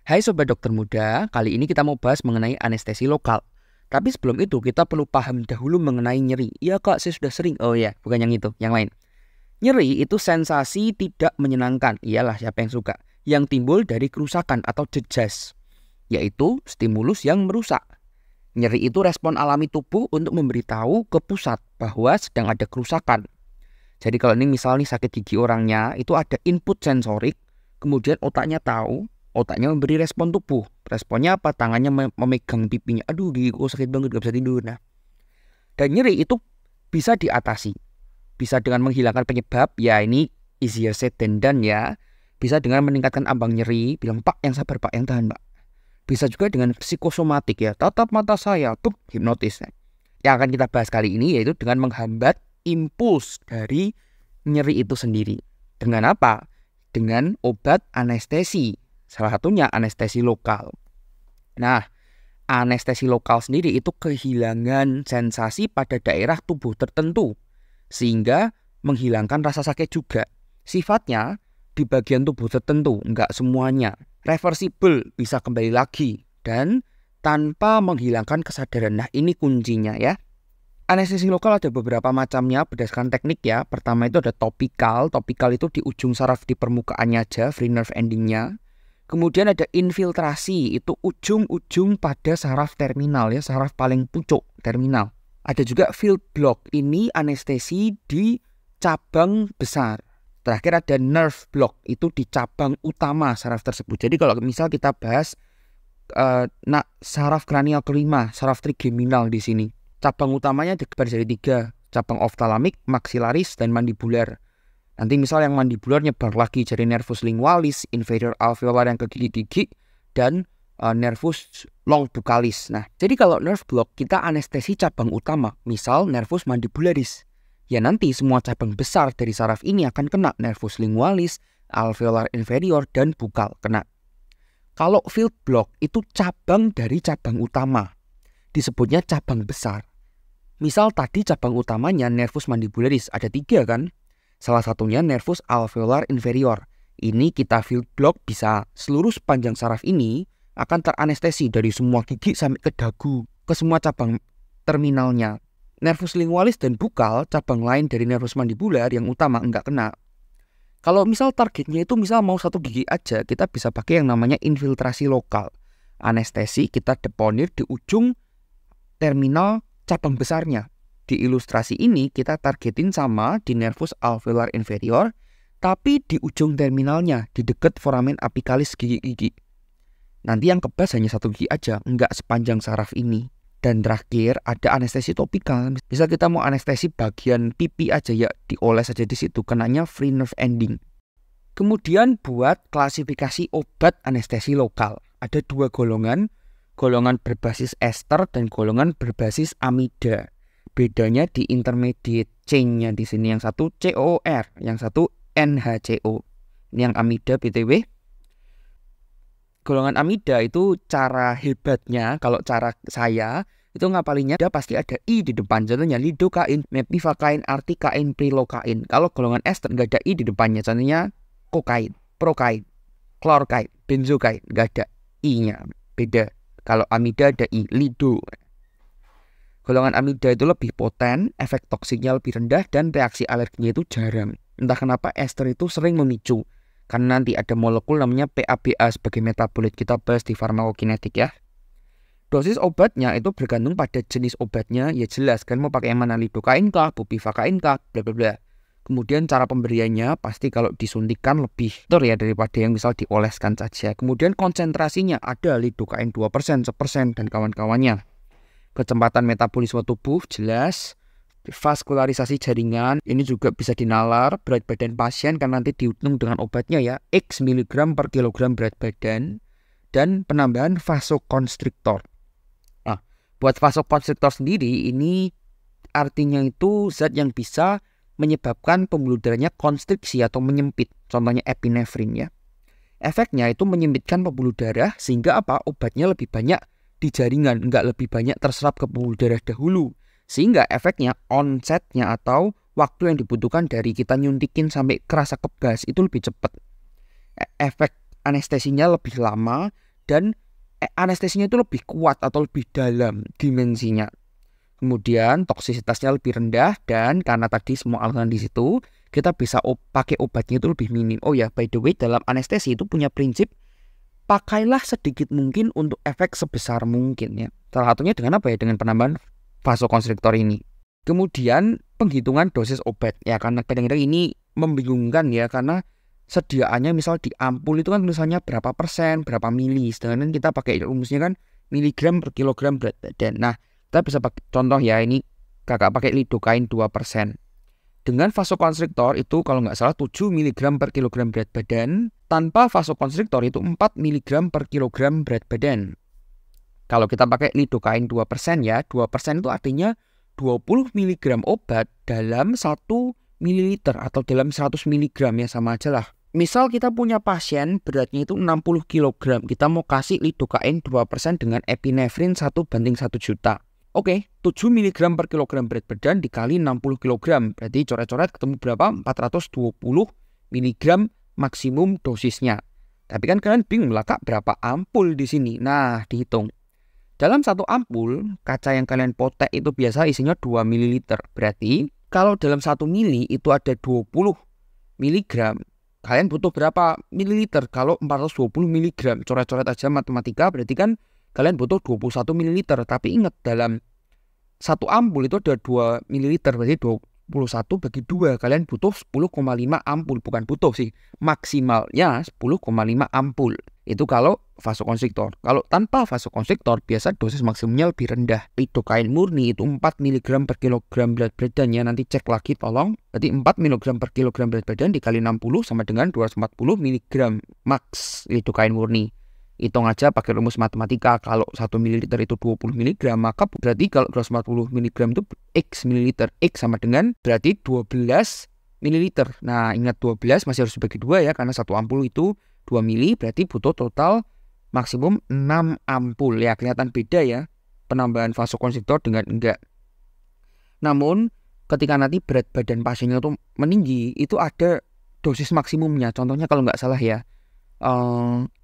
Hai Sobat Dokter Muda, kali ini kita mau bahas mengenai anestesi lokal. Tapi sebelum itu kita perlu paham dahulu mengenai nyeri. Iya kak, saya sudah sering. Oh ya, bukan yang itu, yang lain. Nyeri itu sensasi tidak menyenangkan, iyalah siapa yang suka. Yang timbul dari kerusakan atau jejas, yaitu stimulus yang merusak. Nyeri itu respon alami tubuh untuk memberitahu ke pusat bahwa sedang ada kerusakan. Jadi kalau ini misalnya sakit gigi orangnya, itu ada input sensorik, kemudian otaknya tahu, otaknya memberi respon tubuh. Responnya apa? Tangannya memegang pipinya. Aduh, gigiku sakit banget, gak bisa tidur. Nah, dan nyeri itu bisa diatasi. Bisa dengan menghilangkan penyebab, ya ini easier said than done ya. Bisa dengan meningkatkan ambang nyeri, bilang Pak yang sabar Pak, yang tahan Pak. Bisa juga dengan psikosomatik ya, tatap mata saya, tuh hipnotis. Yang akan kita bahas kali ini yaitu dengan menghambat impuls dari nyeri itu sendiri. Dengan apa? Dengan obat anestesi. Salah satunya anestesi lokal. Nah, anestesi lokal sendiri itu kehilangan sensasi pada daerah tubuh tertentu, sehingga menghilangkan rasa sakit juga. Sifatnya di bagian tubuh tertentu, enggak semuanya. Reversible, bisa kembali lagi. Dan tanpa menghilangkan kesadaran. Nah, ini kuncinya ya. Anestesi lokal ada beberapa macamnya berdasarkan teknik ya. Pertama itu ada topikal. Topikal itu di ujung saraf di permukaannya aja, free nerve endingnya. Kemudian ada infiltrasi, itu ujung-ujung pada saraf terminal ya, saraf paling pucuk terminal. Ada juga field block, ini anestesi di cabang besar. Terakhir ada nerve block, itu di cabang utama saraf tersebut. Jadi kalau misal kita bahas saraf kranial kelima, saraf trigeminal di sini. Cabang utamanya dibagi jadi 3, cabang ophthalmic, maxillaris, dan mandibular. Nanti misal yang mandibular nyebar lagi jadi nervus lingualis, inferior alveolar yang ke gigi-gigi, dan nervus longibucalis. Nah, jadi kalau nerve block kita anestesi cabang utama, misal nervus mandibularis. Ya nanti semua cabang besar dari saraf ini akan kena, nervus lingualis, alveolar inferior, dan bukal kena. Kalau field block itu cabang dari cabang utama, disebutnya cabang besar. Misal tadi cabang utamanya nervus mandibularis, ada 3 kan? Salah satunya nervus alveolar inferior. Ini kita field block, bisa seluruh sepanjang saraf ini akan teranestesi dari semua gigi sampai ke dagu, ke semua cabang terminalnya. Nervus lingualis dan bukal, cabang lain dari nervus mandibular yang utama enggak kena. Kalau misal targetnya itu misal mau 1 gigi aja, kita bisa pakai yang namanya infiltrasi lokal. Anestesi kita deponir di ujung terminal cabang besarnya. Di ilustrasi ini kita targetin sama di nervus alveolar inferior, tapi di ujung terminalnya, di dekat foramen apicalis gigi-gigi. Nanti yang kebas hanya 1 gigi aja, enggak sepanjang saraf ini. Dan terakhir ada anestesi topikal. Bisa kita mau anestesi bagian pipi aja ya, dioles aja di situ, kenanya free nerve ending. Kemudian buat klasifikasi obat anestesi lokal. Ada 2 golongan, golongan berbasis ester dan golongan berbasis amida. Bedanya di intermediate chain-nya di sini, yang satu COR, yang satu NHCO. Ini yang amida BTW. Golongan amida itu cara hebatnya, kalau cara saya itu ngapalinnya dia pasti ada I di depan. Contohnya lidokain, mepivakain, artikain, prilokain. Kalau golongan ester nggak ada I di depannya. Contohnya kokain, prokain, klorkain, benzokain, nggak ada I-nya. Beda. Kalau amida ada I, lido. Golongan amida itu lebih poten, efek toksiknya lebih rendah, dan reaksi alerginya itu jarang. Entah kenapa ester itu sering memicu, karena nanti ada molekul namanya PABA sebagai metabolit. Kita bahas di farmakokinetik ya. Dosis obatnya itu bergantung pada jenis obatnya, ya jelas kan mau pakai yang mana, lidokain kah, bupivakain kah, bla bla bla. Kemudian cara pemberiannya pasti kalau disuntikan lebih betul ya daripada yang misal dioleskan saja. Kemudian konsentrasinya ada lidokain 2%, 1%, dan kawan-kawannya. Kecepatan metabolisme tubuh jelas, vaskularisasi jaringan ini juga bisa dinalar berat badan pasien kan nanti dihitung dengan obatnya ya, X miligram per kilogram berat badan, dan penambahan vasokonstriktor. Nah, buat vasokonstriktor sendiri ini artinya itu zat yang bisa menyebabkan pembuluh darahnya konstriksi atau menyempit, contohnya epinefrin ya. Efeknya itu menyempitkan pembuluh darah sehingga apa? Obatnya lebih banyak di jaringan, enggak lebih banyak terserap ke pembuluh darah dahulu. Sehingga efeknya onsetnya atau waktu yang dibutuhkan dari kita nyuntikin sampai kerasa kebas itu lebih cepat. Efek anestesinya lebih lama dan anestesinya itu lebih kuat atau lebih dalam dimensinya. Kemudian toksisitasnya lebih rendah, dan karena tadi semua alasan di situ, kita bisa pakai obatnya itu lebih minim. Oh ya, by the way, dalam anestesi itu punya prinsip pakailah sedikit mungkin untuk efek sebesar mungkin ya. Salah satunya dengan apa ya? Dengan penambahan vasokonstriktor ini. Kemudian penghitungan dosis obat ya, karena kadang-kadang ini membingungkan ya, karena sediaannya misal di ampul itu kan tulisannya berapa persen, berapa mili, sedangkan kita pakai rumusnya kan miligram per kilogram berat badan. Nah, kita bisa pakai contoh ya, ini kakak pakai lidocaine 2%. Dengan vasokonstriktor itu kalau nggak salah 7 mg per kilogram berat badan. Tanpa vasokonstriktor itu 4 mg per kilogram berat badan. Kalau kita pakai lidocaine 2% ya, 2% itu artinya 20 mg obat dalam 1 ml atau dalam 100 mg ya, sama aja lah. Misal kita punya pasien beratnya itu 60 kg, kita mau kasih lidocaine 2% dengan epinefrin 1:1 juta. Oke, 7 mg per kilogram berat badan dikali 60 kg. Berarti coret-coret ketemu berapa? 420 mg maksimum dosisnya. Tapi kan kalian bingung lah, Kak, berapa ampul di sini? Nah, dihitung. Dalam satu ampul, kaca yang kalian potek itu biasa isinya 2 ml. Berarti kalau dalam 1 mili itu ada 20 mg. Kalian butuh berapa mililiter? Kalau 420 mg, coret-coret aja matematika, berarti kan kalian butuh 21 ml. Tapi ingat, dalam satu ampul itu ada 2 ml, berarti 21 bagi 2. Kalian butuh 10,5 ampul. Bukan butuh sih, maksimalnya 10,5 ampul. Itu kalau vasokonstriktor. Kalau tanpa vasokonstriktor, biasa dosis maksimumnya lebih rendah. Lidocaine murni itu 4 mg per kilogram berat badannya. Nanti cek lagi tolong. Berarti 4 mg per kilogram berat badan dikali 60 sama dengan 240 mg max lidocaine murni. Hitung aja pakai rumus matematika. Kalau 1 ml itu 20 mg, maka berarti kalau 240 mg itu X ml. X sama dengan berarti 12 ml. Nah, ingat 12 masih harus dibagi 2 ya, karena satu ampul itu 2 mili, berarti butuh total maksimum 6 ampul. Ya, kelihatan beda ya penambahan vasokonstriktor dengan enggak. Namun, ketika nanti berat badan pasiennya itu meninggi, itu ada dosis maksimumnya. Contohnya kalau nggak salah ya,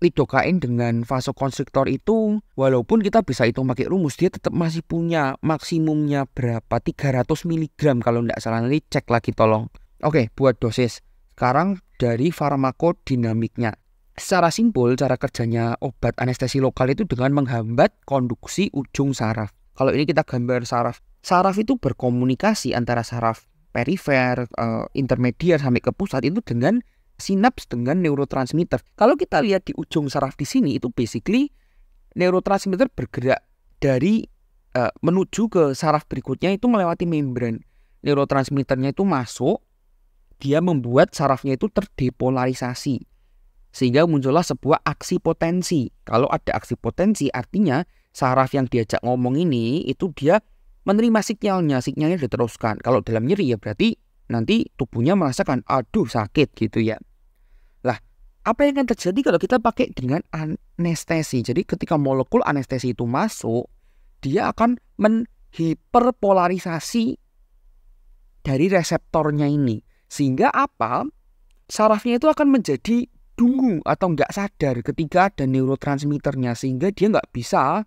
lidocaine dengan vasokonstriktor itu walaupun kita bisa hitung pakai rumus, dia tetap masih punya maksimumnya berapa, 300 mg kalau nggak salah. Nanti cek lagi tolong. Oke, buat dosis sekarang dari farmakodinamiknya. Secara simpel, cara kerjanya obat anestesi lokal itu dengan menghambat konduksi ujung saraf. Kalau ini kita gambar saraf. Saraf itu berkomunikasi antara saraf perifer, intermediar sampai ke pusat itu dengan sinaps dengan neurotransmitter. Kalau kita lihat di ujung saraf di sini, itu basically neurotransmitter bergerak dari menuju ke saraf berikutnya itu melewati membran. Neurotransmitternya itu masuk, dia membuat sarafnya itu terdepolarisasi. Sehingga muncullah sebuah aksi potensi. Kalau ada aksi potensi, artinya saraf yang diajak ngomong ini itu dia menerima sinyalnya diteruskan. Kalau dalam nyeri ya berarti nanti tubuhnya merasakan aduh sakit gitu ya. Lah, apa yang akan terjadi kalau kita pakai dengan anestesi? Jadi ketika molekul anestesi itu masuk, dia akan menghiperpolarisasi dari reseptornya ini. Sehingga apa? Sarafnya itu akan menjadi dungu atau nggak sadar ketika ada neurotransmitternya. Sehingga dia nggak bisa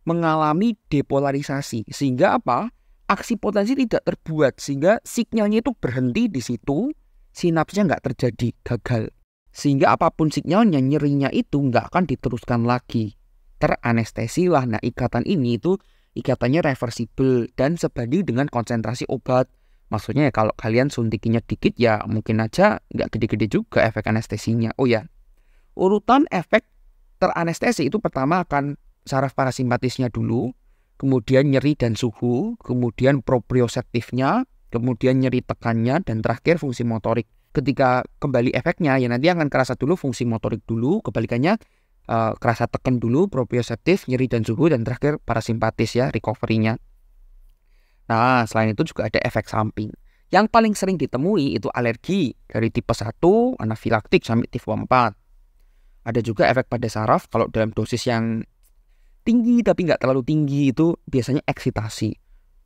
mengalami depolarisasi. Sehingga apa? Aksi potensi tidak terbuat. Sehingga sinyalnya itu berhenti di situ. Sinapsnya nggak terjadi, gagal. Sehingga apapun sinyalnya, nyerinya itu nggak akan diteruskan lagi. Teranestesi lah. Nah, ikatan ini itu ikatannya reversibel dan sebanding dengan konsentrasi obat. Maksudnya ya kalau kalian suntikinya dikit ya mungkin aja nggak gede-gede juga efek anestesinya. Oh ya, urutan efek teranestesi itu pertama akan saraf parasimpatisnya dulu, kemudian nyeri dan suhu, kemudian proprioseptifnya, kemudian nyeri tekannya, dan terakhir fungsi motorik. Ketika kembali efeknya ya nanti akan kerasa dulu fungsi motorik dulu, kebalikannya kerasa tekan dulu, proprioseptif, nyeri dan suhu, dan terakhir parasimpatis ya, recovery-nya. Nah, selain itu juga ada efek samping. Yang paling sering ditemui itu alergi dari tipe 1, anafilaktik sampai tipe 4. Ada juga efek pada saraf, kalau dalam dosis yang tinggi tapi nggak terlalu tinggi itu biasanya eksitasi,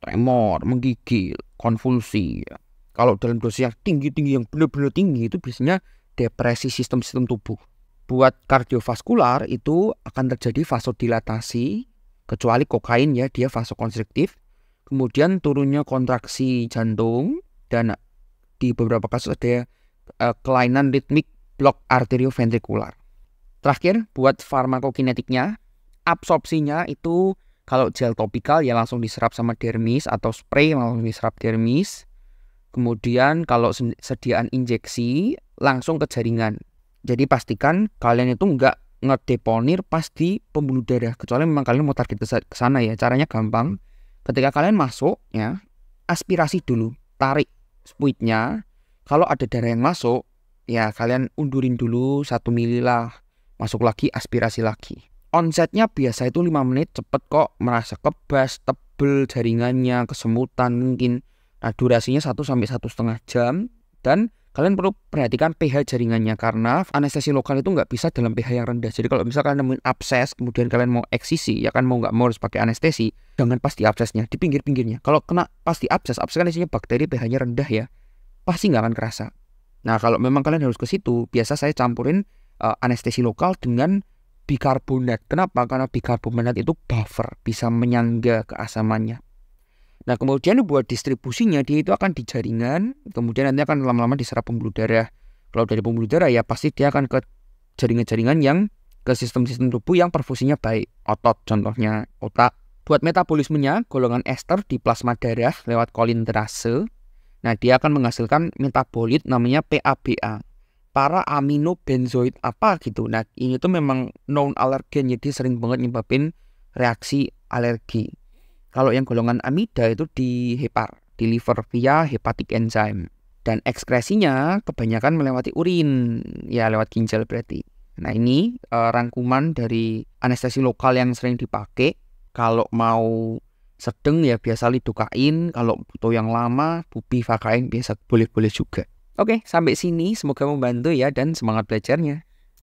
tremor, menggigil, konvulsi. Kalau dalam dosis yang tinggi-tinggi, yang benar-benar tinggi itu biasanya depresi sistem tubuh. Buat kardiovaskular itu akan terjadi vasodilatasi, kecuali kokain ya, dia vasokonstriktif. Kemudian turunnya kontraksi jantung, dan di beberapa kasus ada kelainan ritmik blok arterioventrikular. Terakhir, buat farmakokinetiknya, absorpsinya itu kalau gel topikal ya langsung diserap sama dermis, atau spray langsung diserap dermis. Kemudian kalau sediaan injeksi langsung ke jaringan. Jadi pastikan kalian itu nggak ngedeponir pas di pembuluh darah, kecuali memang kalian mau target ke sana ya. Caranya gampang. Ketika kalian masuk ya, aspirasi dulu, tarik spuitnya. Kalau ada darah yang masuk, ya kalian undurin dulu 1 mili lah. Masuk lagi, aspirasi lagi. Onsetnya biasa itu 5 menit, cepet kok, merasa kebas, tebel jaringannya, kesemutan mungkin. Nah, durasinya 1-1,5 jam. Dan kalian perlu perhatikan pH jaringannya, karena anestesi lokal itu nggak bisa dalam pH yang rendah. Jadi kalau misalkan nemuin abses, kemudian kalian mau eksisi, ya kan mau nggak mau harus pakai anestesi, jangan pas di absesnya, di pinggir-pinggirnya. Kalau kena pas di abses kan isinya bakteri, pH-nya rendah ya, pasti nggak akan kerasa. Nah, kalau memang kalian harus ke situ, biasa saya campurin anestesi lokal dengan bikarbonat. Kenapa? Karena bikarbonat itu buffer, bisa menyangga keasamannya. Nah, kemudian buat distribusinya, dia itu akan di jaringan, kemudian nanti akan lama-lama diserap pembuluh darah. Kalau dari pembuluh darah ya pasti dia akan ke jaringan-jaringan yang ke sistem-sistem tubuh yang perfusinya baik. Otot contohnya, otak. Buat metabolismenya, golongan ester di plasma darah lewat kolinterase. Nah, dia akan menghasilkan metabolit namanya PABA. Para amino benzoid apa gitu. Nah, ini tuh memang known allergen, jadi sering banget nyebabin reaksi alergi. Kalau yang golongan amida itu di hepar, di liver via hepatic enzyme. Dan ekskresinya kebanyakan melewati urin, ya lewat ginjal berarti. Nah, ini rangkuman dari anestesi lokal yang sering dipakai. Kalau mau sedang ya biasa lidokain, kalau butuh yang lama bupivakain biasa boleh-boleh juga. Oke, sampai sini semoga membantu ya, dan semangat belajarnya.